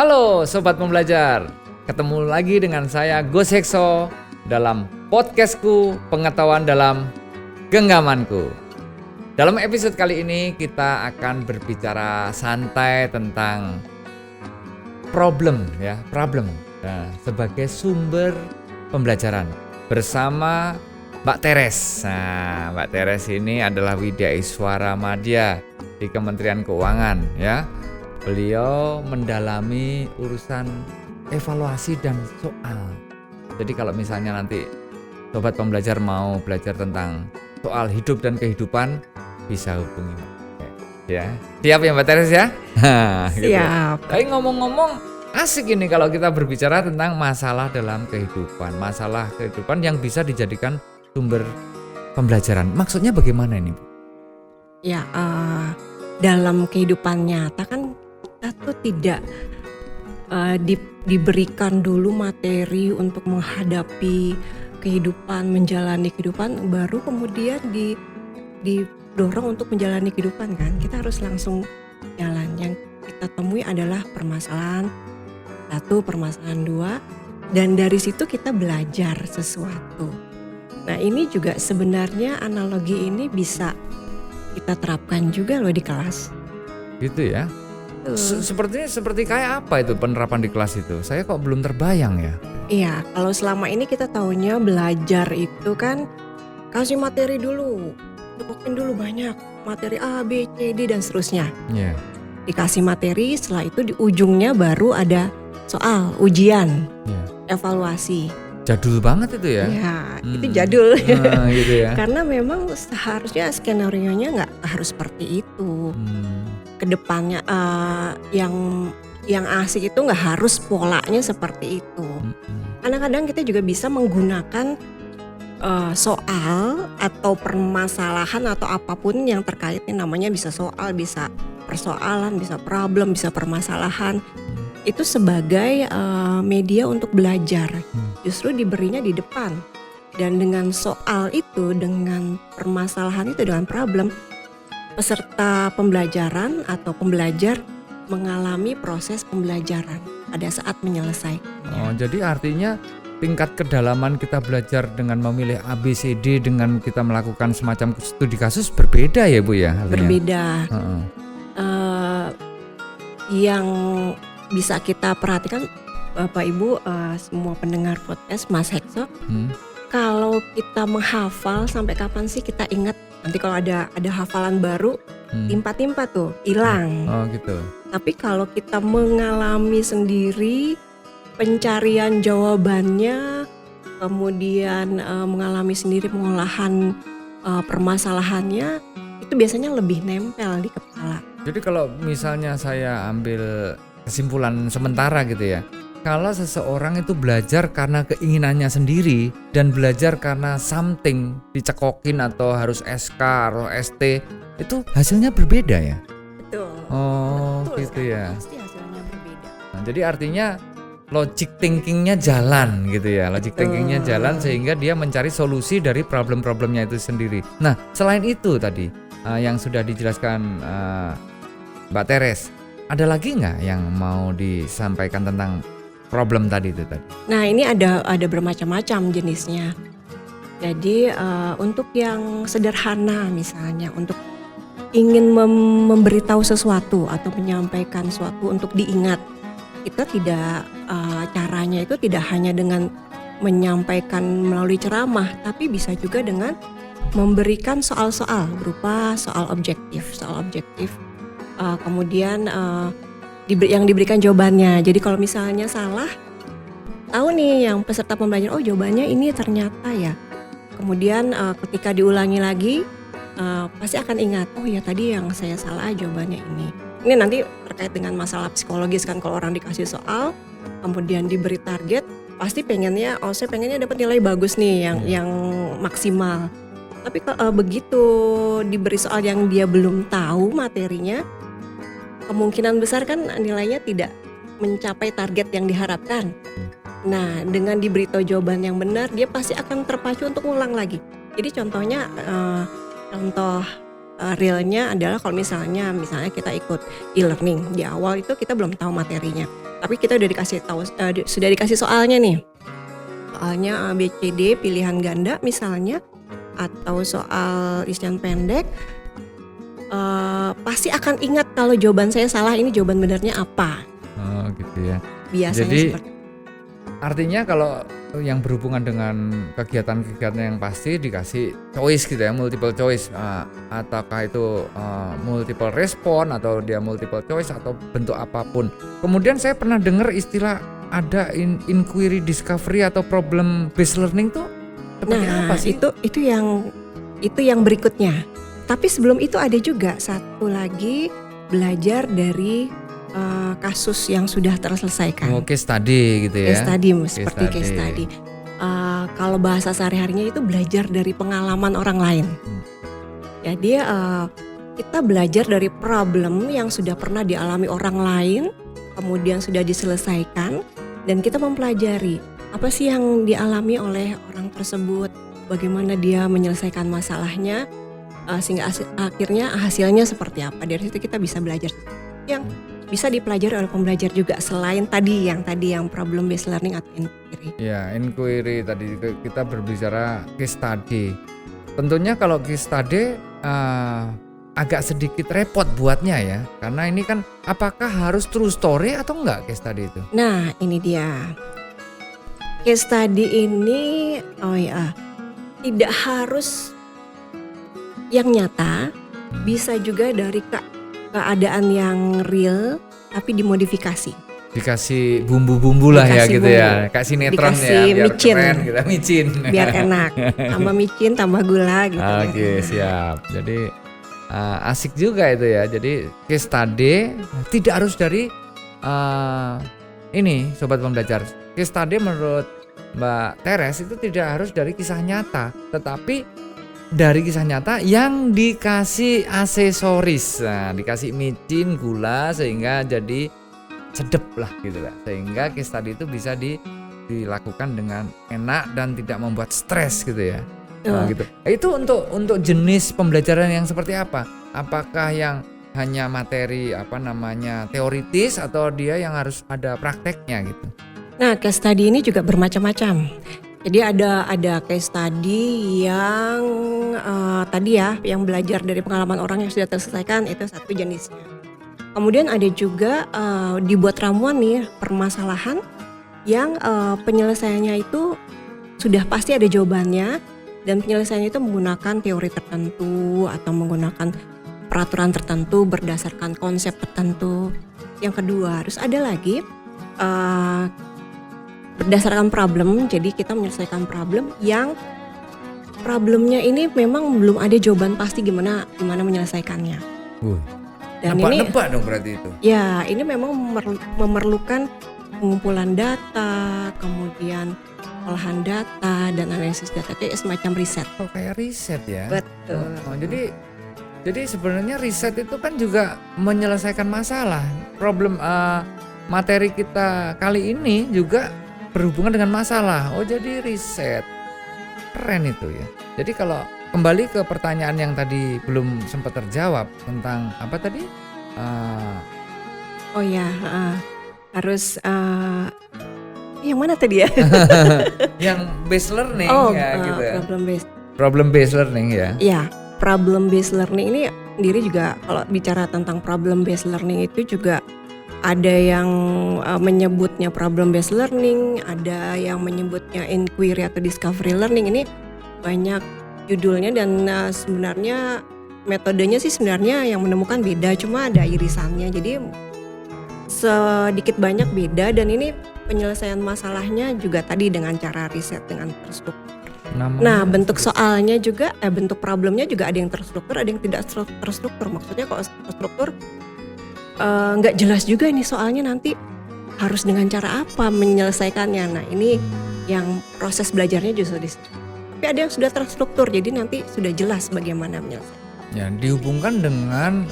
Halo Sobat Pembelajar, ketemu lagi dengan saya Gus Hekso dalam podcastku Pengetahuan dalam Genggamanku. Dalam episode kali ini kita akan berbicara santai tentang problem. Nah, sebagai sumber pembelajaran bersama Mbak Teres. Nah, Mbak Teres ini adalah Widya Iswara Madya di Kementerian Keuangan ya. Beliau mendalami urusan evaluasi dan soal. Jadi kalau misalnya nanti sobat pembelajar mau belajar tentang soal hidup dan kehidupan, bisa hubungi ya. Siap ya Mbak Teres ya? Gitu. Siap. Tapi ngomong-ngomong asik ini kalau kita berbicara tentang masalah dalam kehidupan. Masalah kehidupan yang bisa dijadikan sumber pembelajaran. Maksudnya bagaimana ini Bu? Ya, dalam kehidupan nyata kan kita tuh tidak diberikan dulu materi untuk menghadapi kehidupan, menjalani kehidupan, baru kemudian didorong untuk menjalani kehidupan kan. Kita harus langsung jalan. Yang kita temui adalah permasalahan 1, permasalahan 2, dan dari situ kita belajar sesuatu. Nah ini juga sebenarnya analogi ini bisa kita terapkan juga loh di kelas. Gitu ya. Seperti kayak apa itu penerapan di kelas itu? Saya kok belum terbayang ya. Iya, kalau selama ini kita taunya belajar itu kan kasih materi dulu, cukukin dulu banyak materi A, B, C, D dan seterusnya. Iya. Dikasih materi, setelah itu di ujungnya baru ada soal, ujian, evaluasi. Jadul banget itu ya. Ya, itu jadul. Gitu ya. Karena memang seharusnya skenario-nya nggak harus seperti itu. Kedepannya yang asik itu nggak harus polanya seperti itu. Kadang-kadang kita juga bisa menggunakan soal atau permasalahan atau apapun yang terkaitnya, namanya bisa soal, bisa persoalan, bisa problem, bisa permasalahan. Itu sebagai media untuk belajar. Justru diberinya di depan. Dan dengan soal itu, dengan permasalahan itu, dengan problem, peserta pembelajaran atau pembelajar mengalami proses pembelajaran pada saat menyelesaikannya. Oh, jadi artinya tingkat kedalaman kita belajar dengan memilih A, B, C, D dengan kita melakukan semacam studi kasus berbeda ya Bu ya? Artinya? Berbeda. Yang bisa kita perhatikan Bapak Ibu, semua pendengar podcast Mas Hekso, kalau kita menghafal sampai kapan sih kita ingat? Nanti kalau ada hafalan baru, timpa-timpa tuh, hilang. Oh gitu. Tapi kalau kita mengalami sendiri, pencarian jawabannya, kemudian mengalami sendiri pengolahan permasalahannya, itu biasanya lebih nempel di kepala. Jadi kalau misalnya saya ambil kesimpulan sementara gitu ya, kalau seseorang itu belajar karena keinginannya sendiri dan belajar karena something dicekokin atau harus SK atau ST, itu hasilnya berbeda ya? Betul. Oh Betul gitu sekali. ya. Pasti hasilnya berbeda. Nah, jadi artinya logic thinkingnya jalan gitu ya. Logic thinkingnya jalan sehingga dia mencari solusi dari problem-problemnya itu sendiri. Nah selain itu tadi yang sudah dijelaskan Mbak Teres, ada lagi nggak yang mau disampaikan tentang problem tadi itu tadi? Nah ini ada bermacam-macam jenisnya. Jadi untuk yang sederhana misalnya, untuk ingin memberitahu sesuatu atau menyampaikan sesuatu untuk diingat, kita tidak caranya itu tidak hanya dengan menyampaikan melalui ceramah, tapi bisa juga dengan memberikan soal-soal berupa soal objektif, kemudian yang diberikan jawabannya. Jadi kalau misalnya salah, tahu nih yang peserta pembelajaran, oh jawabannya ini ternyata ya. Kemudian ketika diulangi lagi, pasti akan ingat, oh ya tadi yang saya salah jawabannya ini. Ini nanti terkait dengan masalah psikologis kan, kalau orang dikasih soal, kemudian diberi target, pasti pengennya, oh saya pengennya dapat nilai bagus nih, yang maksimal. Tapi begitu diberi soal yang dia belum tahu materinya, kemungkinan besar kan nilainya tidak mencapai target yang diharapkan. Nah, dengan diberitahu jawaban yang benar, dia pasti akan terpacu untuk ulang lagi. Jadi contohnya, contoh realnya adalah kalau misalnya kita ikut e-learning di awal itu kita belum tahu materinya, tapi kita udah sudah dikasih soalnya nih, soalnya ABCD pilihan ganda misalnya, atau soal isian pendek, pasti akan ingat kalau jawaban saya salah, ini jawaban benernya apa. Oh gitu ya. Biasanya Jadi seperti artinya kalau yang berhubungan dengan kegiatan-kegiatan yang pasti dikasih choice gitu ya, multiple choice, ataukah itu multiple respon atau dia multiple choice atau bentuk apapun. Kemudian saya pernah dengar istilah ada inquiry discovery atau problem based learning tuh seperti apa sih? Itu yang berikutnya. Tapi sebelum itu ada juga satu lagi, belajar dari kasus yang sudah terselesaikan. Oh, case study gitu ya. Case study seperti case study. Kalau bahasa sehari-harinya itu belajar dari pengalaman orang lain. Jadi kita belajar dari problem yang sudah pernah dialami orang lain, kemudian sudah diselesaikan, dan kita mempelajari apa sih yang dialami oleh orang tersebut, bagaimana dia menyelesaikan masalahnya, sehingga akhirnya hasilnya seperti apa. Dari situ kita bisa belajar yang bisa dipelajari oleh pembelajar juga, selain yang problem based learning atau inquiry. Ya, inquiry tadi kita berbicara case study. Tentunya kalau case study agak sedikit repot buatnya ya, karena ini kan apakah harus true story atau enggak case study itu? Nah, ini dia. Case study ini tidak harus yang nyata, bisa juga dari keadaan yang real tapi dimodifikasi. Dikasih bumbu-bumbu lah ya gitu bumbu. Ya, kayak sinetron Dikasih ya, biar micin. keren gitu, micin. Biar enak, tambah micin, tambah gula gitu. Oke, siap. Jadi asik juga itu ya. Jadi case study tidak harus dari ini sobat pembelajar. Case study menurut Mbak Teres itu tidak harus dari kisah nyata, tetapi dari kisah nyata yang dikasih aksesoris, dikasih micin, gula sehingga jadi sedep lah gitu lah. Sehingga case study itu bisa dilakukan dengan enak dan tidak membuat stres gitu ya. Gitu. Itu untuk jenis pembelajaran yang seperti apa? Apakah yang hanya materi teoritis atau dia yang harus ada prakteknya gitu? Nah, case study ini juga bermacam-macam. Jadi ada case study yang yang belajar dari pengalaman orang yang sudah terselesaikan, itu satu jenisnya. Kemudian ada juga dibuat ramuan nih permasalahan yang penyelesaiannya itu sudah pasti ada jawabannya, dan penyelesaiannya itu menggunakan teori tertentu atau menggunakan peraturan tertentu berdasarkan konsep tertentu. Yang kedua harus ada lagi berdasarkan problem, jadi kita menyelesaikan problem yang problemnya ini memang belum ada jawaban pasti gimana menyelesaikannya. Dan nebak dong berarti itu. Ya, ini memang memerlukan pengumpulan data, kemudian olahan data dan analisis data, kayak semacam riset. Oh, kayak riset ya. Betul. Jadi sebenarnya riset itu kan juga menyelesaikan masalah. Problem materi kita kali ini juga berhubungan dengan masalah. Oh, jadi riset. Keren itu ya. Jadi kalau kembali ke pertanyaan yang tadi belum sempat terjawab tentang apa tadi? Harus yang mana tadi ya? Yang based learning gitu ya. Problem based learning ya. Ya, problem based learning ini sendiri juga kalau bicara tentang problem based learning itu juga ada yang menyebutnya problem based learning, ada yang menyebutnya inquiry atau discovery learning. Ini banyak judulnya dan sebenarnya metodenya sih sebenarnya yang menemukan beda, cuma ada irisannya. Jadi sedikit banyak beda, dan ini penyelesaian masalahnya juga tadi dengan cara riset dengan terstruktur. Nah, bentuk soalnya juga bentuk problemnya juga ada yang terstruktur, ada yang tidak terstruktur. Maksudnya kalau terstruktur nggak jelas juga ini soalnya nanti harus dengan cara apa menyelesaikannya. Nah, ini yang proses belajarnya justru di sini. Tapi ada yang sudah terstruktur, jadi nanti sudah jelas bagaimana menyelesaikan. Ya, dihubungkan dengan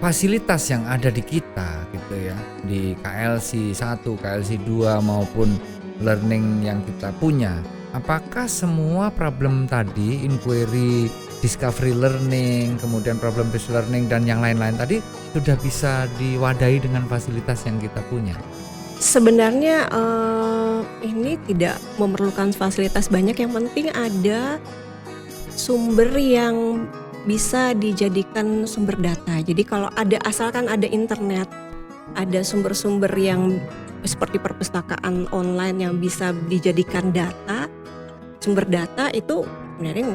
fasilitas yang ada di kita gitu ya, di KLC 1, KLC 2 maupun learning yang kita punya. Apakah semua problem tadi, inquiry, discovery learning, kemudian problem based learning dan yang lain-lain tadi sudah bisa diwadahi dengan fasilitas yang kita punya. Sebenarnya ini tidak memerlukan fasilitas banyak, yang penting ada sumber yang bisa dijadikan sumber data. Jadi kalau asalkan ada internet, ada sumber-sumber yang seperti perpustakaan online yang bisa dijadikan data, sumber data itu sebenarnya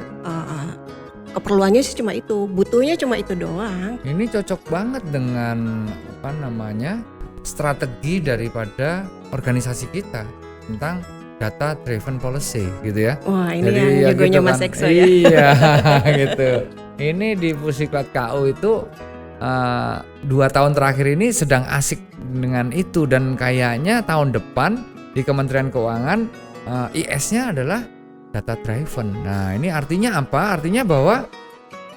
keperluannya sih cuma itu, butuhnya cuma itu doang. Ini cocok banget dengan strategi daripada organisasi kita tentang data driven policy gitu ya. Wah, ini jadi, yang jagonya Mas Ekso ya. Iya gitu. Ini di Pusiklat KU itu 2 tahun terakhir ini sedang asik dengan itu, dan kayaknya tahun depan di Kementerian Keuangan IS-nya adalah data driven. Nah, ini artinya apa? Artinya bahwa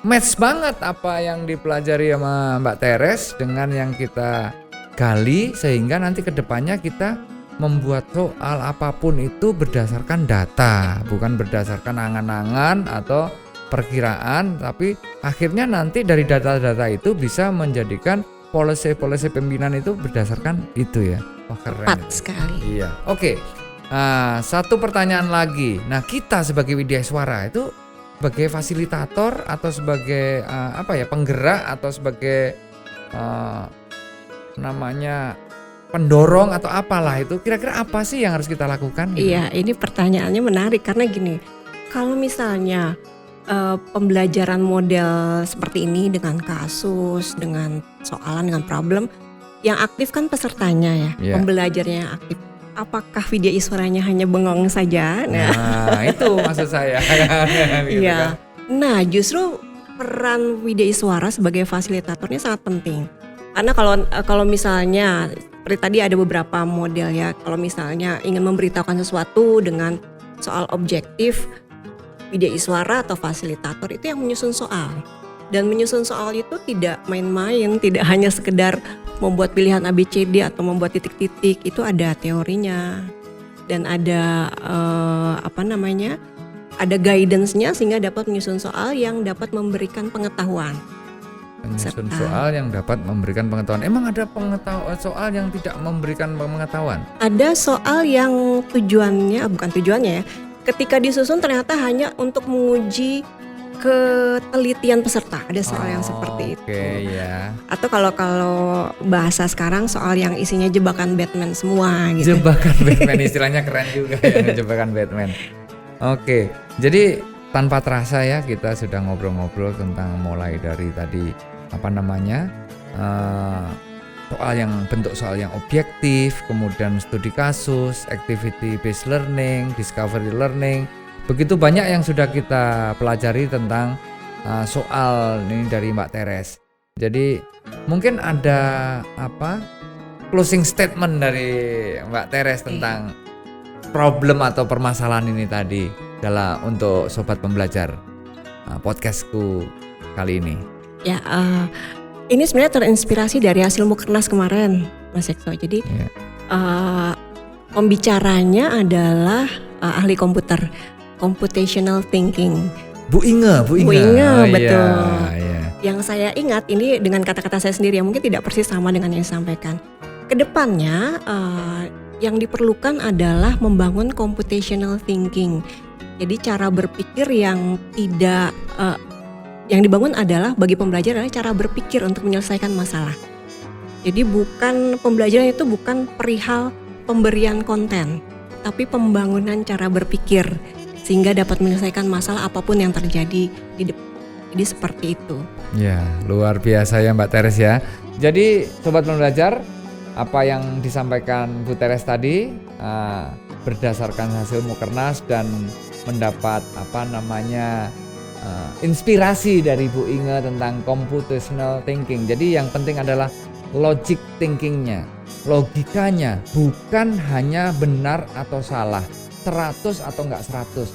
match banget apa yang dipelajari sama Mbak Teres dengan yang kita gali, sehingga nanti kedepannya kita membuat soal apapun itu berdasarkan data, bukan berdasarkan angan-angan atau perkiraan, tapi akhirnya nanti dari data-data itu bisa menjadikan policy pimpinan itu berdasarkan itu ya. Wah, keren. Tepat sekali. Iya. Oke. Satu pertanyaan lagi. Nah, kita sebagai Widya Suara itu sebagai fasilitator atau sebagai penggerak atau sebagai pendorong atau apalah itu, kira-kira apa sih yang harus kita lakukan? Iya, ini pertanyaannya menarik karena gini, kalau misalnya pembelajaran model seperti ini dengan kasus, dengan soalan, dengan problem, yang aktif kan pesertanya ya, pembelajarnya yang aktif. Apakah Widya Iswaranya hanya bengong saja? Nah, itu maksud saya. Gitu iya. Kan? Nah, justru peran Widya Iswara sebagai fasilitatornya sangat penting. Karena kalau misalnya seperti tadi ada beberapa model ya, kalau misalnya ingin memberitahukan sesuatu dengan soal objektif, Widya Iswara atau fasilitator itu yang menyusun soal. Dan menyusun soal itu tidak main-main, tidak hanya sekedar membuat pilihan ABCD atau membuat titik-titik, itu ada teorinya dan ada ada guidance-nya sehingga dapat menyusun soal yang dapat memberikan pengetahuan. Menyusun soal yang dapat memberikan pengetahuan. Emang ada soal yang tidak memberikan pengetahuan? Ada soal yang bukan tujuannya ya, ketika disusun ternyata hanya untuk menguji ketelitian peserta. Ada soal yang seperti itu. Ya. Atau kalau bahasa sekarang soal yang isinya jebakan Batman semua gitu. Jebakan Batman, istilahnya keren juga ya, jebakan Batman. Oke. Jadi tanpa terasa ya kita sudah ngobrol-ngobrol tentang mulai dari tadi bentuk soal yang objektif, kemudian studi kasus, activity based learning, discovery learning. Begitu banyak yang sudah kita pelajari tentang soal ini dari Mbak Teres. Jadi mungkin ada closing statement dari Mbak Teres tentang problem atau permasalahan ini tadi untuk sobat pembelajar podcastku kali ini. Ya, ini sebenarnya terinspirasi dari hasil Mukernas kemarin, Mas Ekso. Jadi pembicaranya adalah ahli komputer, computational thinking. Bu Inge, betul. Iya. Yang saya ingat ini dengan kata-kata saya sendiri yang mungkin tidak persis sama dengan yang disampaikan. Kedepannya yang diperlukan adalah membangun computational thinking. Jadi cara berpikir yang tidak yang dibangun adalah bagi pembelajar adalah cara berpikir untuk menyelesaikan masalah. Jadi pembelajaran itu bukan perihal pemberian konten, tapi pembangunan cara berpikir sehingga dapat menyelesaikan masalah apapun yang terjadi di depan. Jadi seperti itu. Ya, luar biasa ya Mbak Teres ya. Jadi sobat pembelajar, apa yang disampaikan Bu Teres tadi berdasarkan hasil Mukernas dan mendapat inspirasi dari Bu Inge tentang computational thinking. Jadi yang penting adalah logic thinkingnya, logikanya, bukan hanya benar atau salah, 100 atau enggak 100,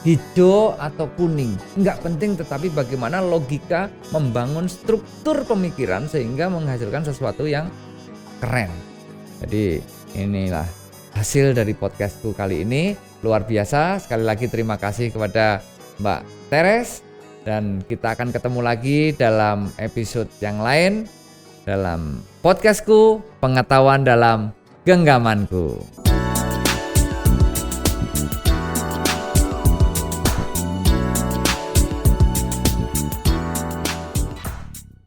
hijau atau kuning, enggak penting, tetapi bagaimana logika membangun struktur pemikiran sehingga menghasilkan sesuatu yang keren. Jadi inilah hasil dari podcastku kali ini, luar biasa. Sekali lagi terima kasih kepada Mbak Teres Dan kita akan ketemu lagi dalam episode yang lain dalam podcastku, Pengetahuan dalam Genggamanku.